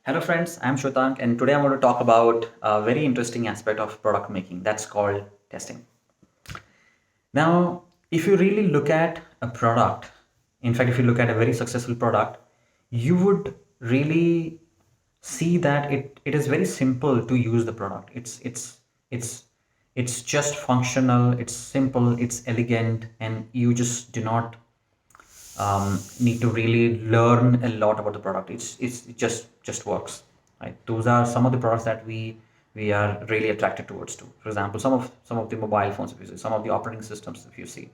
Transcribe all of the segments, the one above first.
Hello, friends. I'm Shwetank, and today I'm going to talk about a very interesting aspect of product making that's called testing. Now, if you really look at a product, in fact, if you look at a very successful product, you would really see that it is very simple to use the product. It's just functional, it's simple, it's elegant, and you just do not need to really learn a lot about the product. It just works, right? Those are some of the products that we are really attracted towards too. For example, some of the mobile phones, if you see, some of the operating systems, if you see,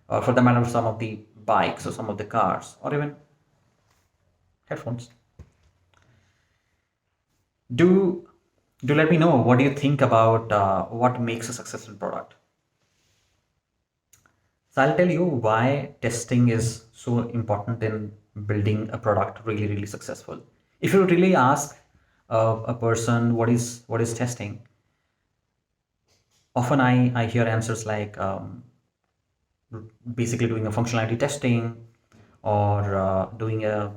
or for the matter of some of the bikes or some of the cars, or even headphones. Do do let me know what do you think about what makes a successful product. So I'll tell you why testing is so important in building a product really successful. If you really ask a person what is testing, often I hear answers like basically doing a functionality testing or uh, doing a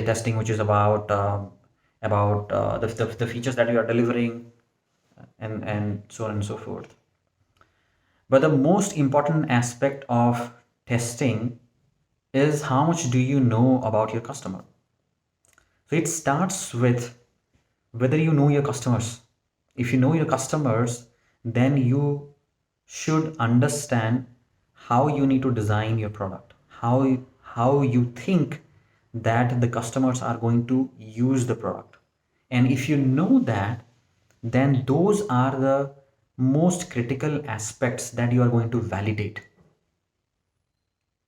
testing which is about the features that you are delivering and so on and so forth. But the most important aspect of testing is how much do you know about your customer. So it starts with whether you know your customers. If you know your customers, then you should understand how you need to design your product, how you think that the customers are going to use the product. And if you know that, then those are the most critical aspects that you are going to validate,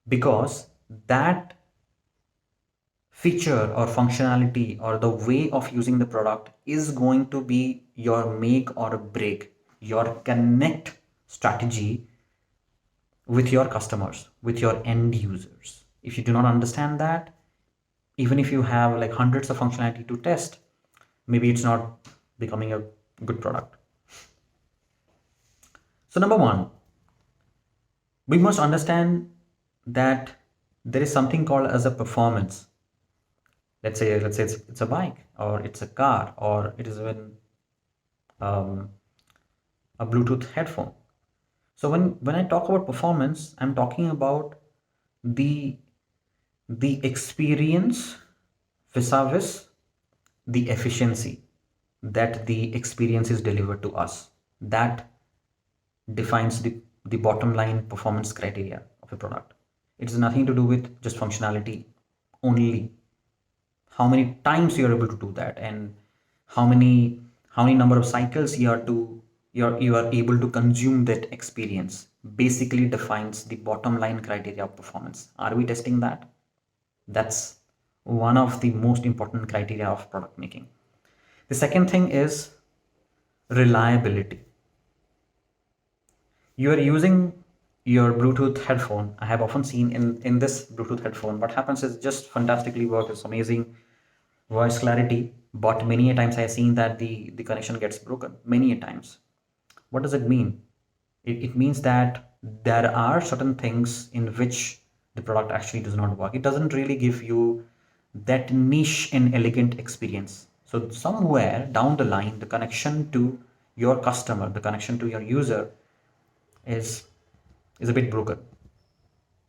because that feature or functionality or the way of using the product is going to be your make or break, your connect strategy with your customers, with your end users. If you do not understand that, even if you have like hundreds of functionality to test, maybe it's not becoming a good product. So number one, we must understand that there is something called as a performance. Let's say it's a bike or it's a car or it is even um, a Bluetooth headphone. So when I talk about performance, I'm talking about the the experience vis-a-vis the efficiency that the experience is delivered to us. That defines the bottom line performance criteria of a product. It has nothing to do with just functionality only. How many times you are able to do that, and how many number of cycles you are able to consume that experience basically defines the bottom line criteria of performance. Are we testing that? That's one of the most important criteria of product making. The second thing is reliability. You are using your Bluetooth headphone. I have often seen in this Bluetooth headphone, what happens is just fantastically work. It's amazing voice clarity, but many a times I have seen that the connection gets broken many a times. What does it mean? It means that there are certain things in which the product actually does not work. It doesn't really give you that niche and elegant experience. So somewhere down the line, the connection to your customer, the connection to your user is is a bit broken.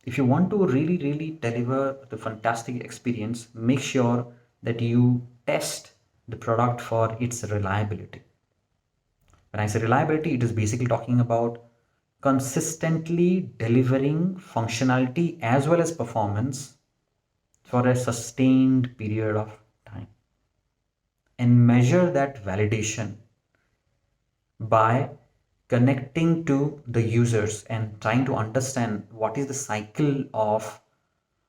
If you want to really deliver the fantastic experience, make sure that you test the product for its reliability. When I say reliability, it is basically talking about consistently delivering functionality as well as performance for a sustained period of time, and measure that validation by connecting to the users and trying to understand what is the cycle of,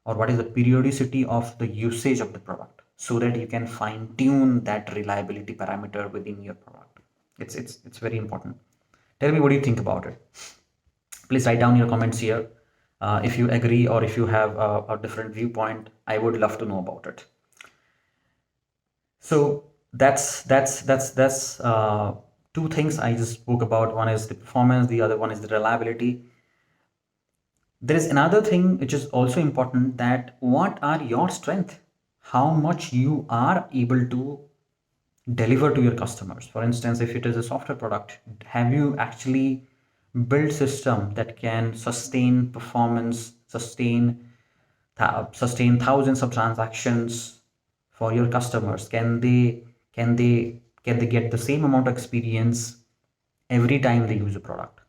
or what is the periodicity of the usage of the product, so that you can fine tune that reliability parameter within your product. It's very important. Tell me what do you think about it. Please write down your comments here. If you agree or if you have a different viewpoint, I would love to know about it. So that's two things I just spoke about. One is the performance, the other one is the reliability. There is another thing which is also important, that what are your strengths? how much you are able to deliver to your customers. For instance, if it is a software product, have you actually built system that can sustain performance, sustain thousands of transactions for your customers? Can they get the same amount of experience every time they use a product?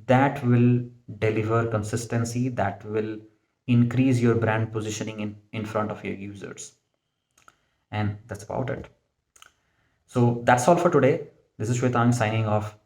That will deliver consistency, that will increase your brand positioning in front of your users. And that's about it. So that's all for today. This is Shwetang signing off.